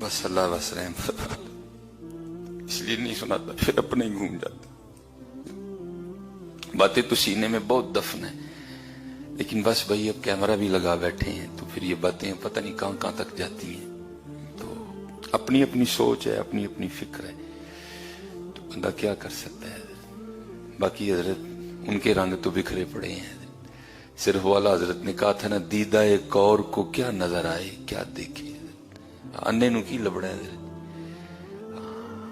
बस अल्लाह बस रहम फरमा, इसलिए नहीं सुनाता, फिर अपने ही घूम जाता। बातें तो सीने में बहुत दफन है, लेकिन बस भाई अब कैमरा भी लगा बैठे हैं तो फिर ये बातें पता नहीं कहां कहां तक जाती हैं। तो अपनी अपनी सोच है, अपनी अपनी फिक्र है, तो बंदा क्या कर सकता है। बाकी हजरत उनके रंग तो बिखरे पड़े हैं। सिर्फ वाला हजरत ने कहा था ना, दीदा एक और को क्या नजर आए क्या देखे, अन्य नु की लबड़ा है,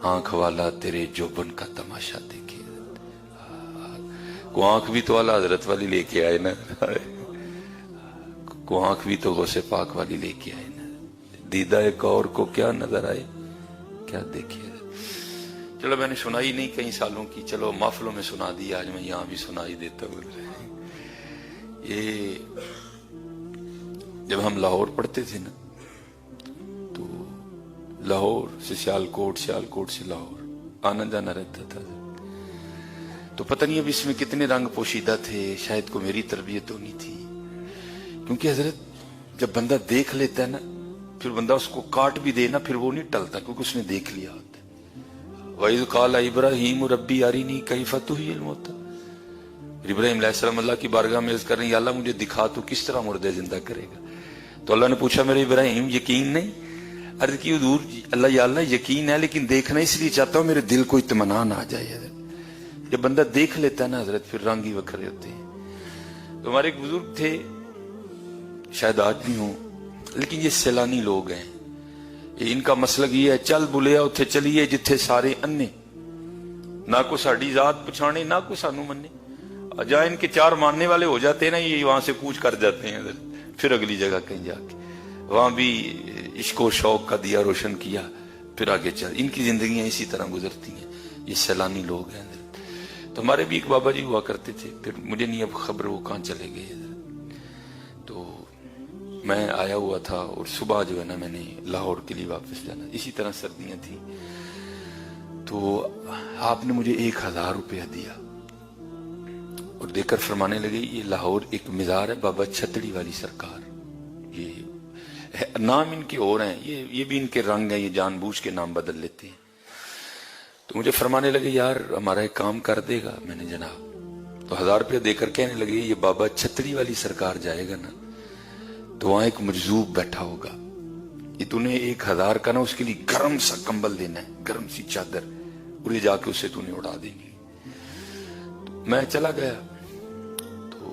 आंख वाला तेरे जोबन का तमाशा देखे। को आंख भी तो वाला हजरत वाली लेके आए ना, को आंख भी तो गौसे पाक वाली लेके आए ना, दीदा एक और को क्या नजर आए क्या देखे। चलो मैंने सुनाई नहीं कई सालों की, चलो महफिलों में सुना दी, आज मैं यहां भी सुनाई देता हूं। ये जब हम लाहौर पढ़ते थे ना, तो लाहौर से सियालकोट, सियालकोट से लाहौर आना जाना रहता था। तो पता नहीं अब इसमें कितने रंग पोशीदा थे, शायद को मेरी तरबियत होनी थी, क्योंकि हजरत जब बंदा देख लेता है ना, फिर बंदा उसको काट भी दे ना, फिर वो नहीं टलता, क्योंकि उसने देख लिया होता। वहीद काला इब्राहीम रब्बी यारीनी कैफ़ तुहियिल मौता, इब्राहीम अलैहिस्सलाम अल्लाह की बारगाह में अर्ज कर रहे हैं, अल्लाह मुझे दिखा तू किस तरह मुर्दे जिंदा करेगा। तो अल्लाह ने पूछा मेरे इब्राहीम यकीन नहीं? अर्ज की हुजूर अल्लाह या अल्लाह यकीन है, लेकिन देखना इसलिए चाहता हूं मेरे दिल को इत्मीनान आ जाए। जब बंदा देख लेता है ना हजरत, फिर रंग ही वखरे होते हैं। तो हमारे एक बुजुर्ग थे, शायद आज भी हों, लेकिन ये सैलानी लोग हैं। इनका मसलक ये है, चल बुलिया उथे चलिए जिथे सारे अन्ने, ना को साड़ी जात पछाने ना को सानू मन्ने। जहां इनके चार मानने वाले हो जाते हैं ना, ये वहां से कूच कर जाते हैं, फिर अगली जगह कहीं जाके वहां भी इश्को शौक का दिया रोशन किया, फिर आगे चल। इनकी जिंदगियां इसी तरह गुजरती हैं, ये सैलानी लोग हैं। तो हमारे भी एक बाबा जी हुआ करते थे, फिर मुझे नहीं अब खबर वो कहां चले गए। तो मैं आया हुआ था और सुबह जो है ना मैंने लाहौर के लिए वापस जाना, इसी तरह सर्दियां थी। तो आपने मुझे 1000 रुपया दिया और देकर फरमाने लगे, ये लाहौर एक मज़ार है बाबा छतड़ी वाली सरकार, ये नाम इनके और हैं, ये भी इनके रंग हैं, ये जानबूझ के नाम बदल लेते हैं। तो मुझे फरमाने लगे यार हमारा एक काम कर देगा। मैंने जनाब, तो 1000 रुपया देकर कहने लगे, ये बाबा छतड़ी वाली सरकार जाएगा ना, तो वहां एक मजलूब बैठा होगा, ये तूने 1000 का ना उसके लिए गर्म सा कंबल देना है, गर्म सी चादर, और ये जाके उसे तूने उड़ा देनी। तो मैं चला गया। तो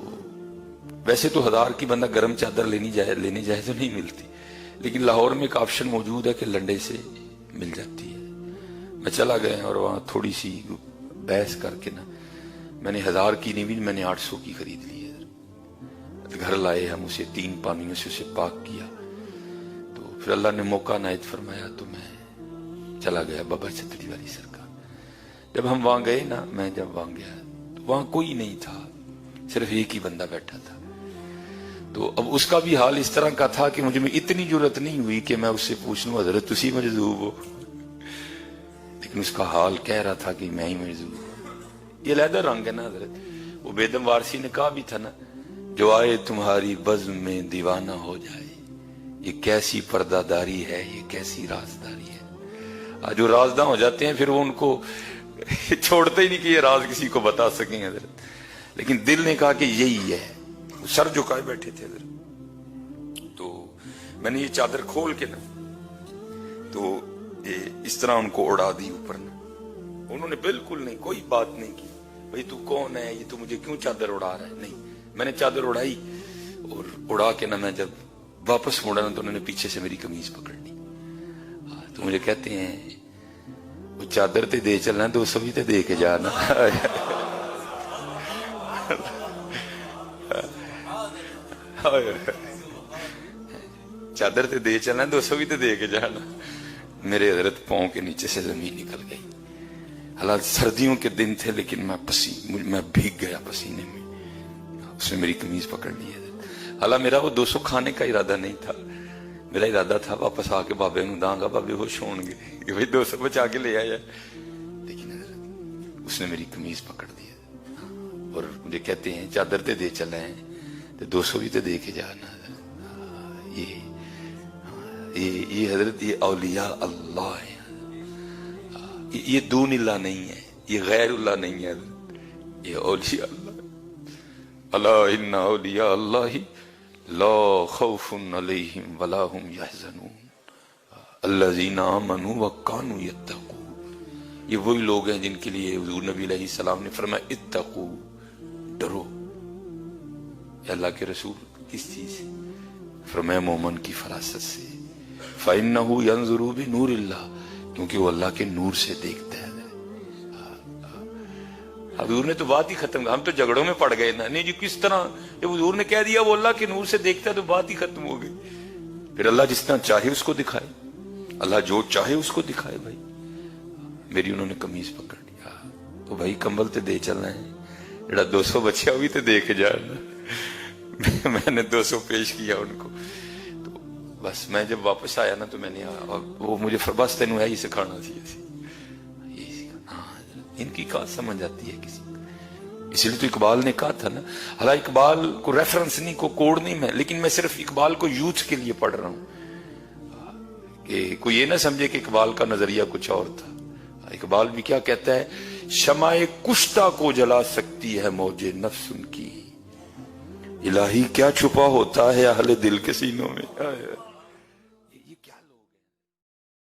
वैसे तो 1000 की बंदा गर्म चादर लेने जाए तो नहीं मिलती, लेकिन लाहौर में एक ऑप्शन मौजूद है कि लंडे से मिल जाती है। मैं चला गया और वहां थोड़ी सी बहस करके ना, मैंने 1000 की नहीं भी, मैंने 800 की खरीद ली है। घर लाए हम उसे, 3 पानियों से उसे पाक किया। तो फिर अल्लाह ने मौका नायत फरमाया, तो मैं चला गया बाबा छतड़ी वाली सरकार। जब हम वहां गए ना, मैं जब वहां गया तो वहां कोई नहीं था, सिर्फ एक ही बंदा बैठा था। तो अब उसका भी हाल इस तरह का था कि मुझे में इतनी जरूरत नहीं हुई कि मैं उससे पूछ लूं हजरत तुसी मजदूब हो, लेकिन उसका हाल कह रहा था कि मैं ही मजदूब हूं। ये लहदा रंग है ना हजरत। वो बेदम वारसी ने कहा भी था ना, जो आए तुम्हारी बज़्म में दीवाना हो जाए, ये कैसी पर्दादारी है, ये कैसी राजदारी है। जो राजदा हो जाते हैं फिर वो उनको छोड़ते ही नहीं कि ये राज किसी को बता सकें हजरत। लेकिन दिल ने कहा कि यही है, सर झुकाए बैठे थे हजरत। तो मैंने ये चादर खोल के ना, तो ये इस तरह उनको उड़ा दी ऊपर ना। उन्होंने बिल्कुल नहीं, कोई बात नहीं की, भाई तू कौन है, ये तू मुझे क्यों चादर उड़ा रहा है। नहीं, मैंने चादर उड़ाई और उड़ा के ना मैं जब वापस मुड़ा ना, तो उन्होंने पीछे से मेरी कमीज पकड़ ली। तो मुझे कहते हैं, वो चादर ते दे चलना, 200 भी तो दे के जाना। चादर ते दे चलना, 200 भी तो दे के जाना। मेरे हजरत पांव के नीचे से जमीन निकल गई। हालांकि सर्दियों के दिन थे, लेकिन मैं भीग गया पसीने में। उसने मेरी कमीज पकड़ ली है। हालांकि मेरा वो 200 खाने का इरादा नहीं था, मेरा इरादा था वापस आके बाबे नूं दांगा, बाबे होश होणगे कि भाई 200 बचा के ले आया। लेकिन उसने मेरी कमीज पकड़ दी और मुझे कहते हैं, चादर ते दे चला है तो 200 भी तो दे के जाना। ये یہ حضرت یہ اولیاء اللہ ہے، یہ دون اللہ نہیں ہے، یہ غیر اللہ نہیں ہے، یہ اولیاء اللہ۔ الا ان اولیاء اللہ لا خوف علیہم ولا هم یحزنون الذین آمنوا وکانوا یتقون۔ یہ وہی لوگ ہیں جن کے لیے حضور نبی علیہ السلام نے فرمایا اتقو، ڈرو۔ اللہ کے رسول کس چیز سے؟ فرمایا مومن کی فراست سے، فَإِنَّهُ يَنظُرُ بِنُورِ اللَّهِ، کیونکہ وہ اللہ کے نور سے دیکھتا ہے۔ حضور نے تو بات ہی ختم، ہم تو جھگڑوں میں پڑ گئے نا، نہیں جی کس طرح، جب حضور نے کہہ دیا وہ اللہ کے نور سے دیکھتا ہے تو بات ہی ختم ہو گئی۔ پھر اللہ جس طرح چاہے اس کو دکھائے، اللہ جو چاہے اس کو دکھائے۔ بھائی میری انہوں نے قمیض پکڑ لیا تو بھائی کمبل تے دے چلنا ہے، جڑا 200 بچیا ہوئی تے دے کے جانا۔ میں نے 200 پیش کیا ان کو، تو بس میں جب واپس آیا نا تو میں نے وہ مجھے بس تینوں ہے ہی سکھانا سی، ان کی کہاں سمجھ آتی ہے کسی، اس لیے تو اقبال نے کہا تھا نا، حالانکہ اقبال کو ریفرنس نہیں، کو کوڈ نہیں میں، لیکن میں صرف اقبال کو یوتھ کے لیے پڑھ رہا ہوں کہ کوئی یہ نہ سمجھے کہ اقبال کا نظریہ کچھ اور تھا۔ اقبال بھی کیا کہتا ہے، شمع کشتہ کو جلا سکتی ہے موج نفس ان کی، الہی کیا چھپا ہوتا ہے اہل دل کے سینوں میں۔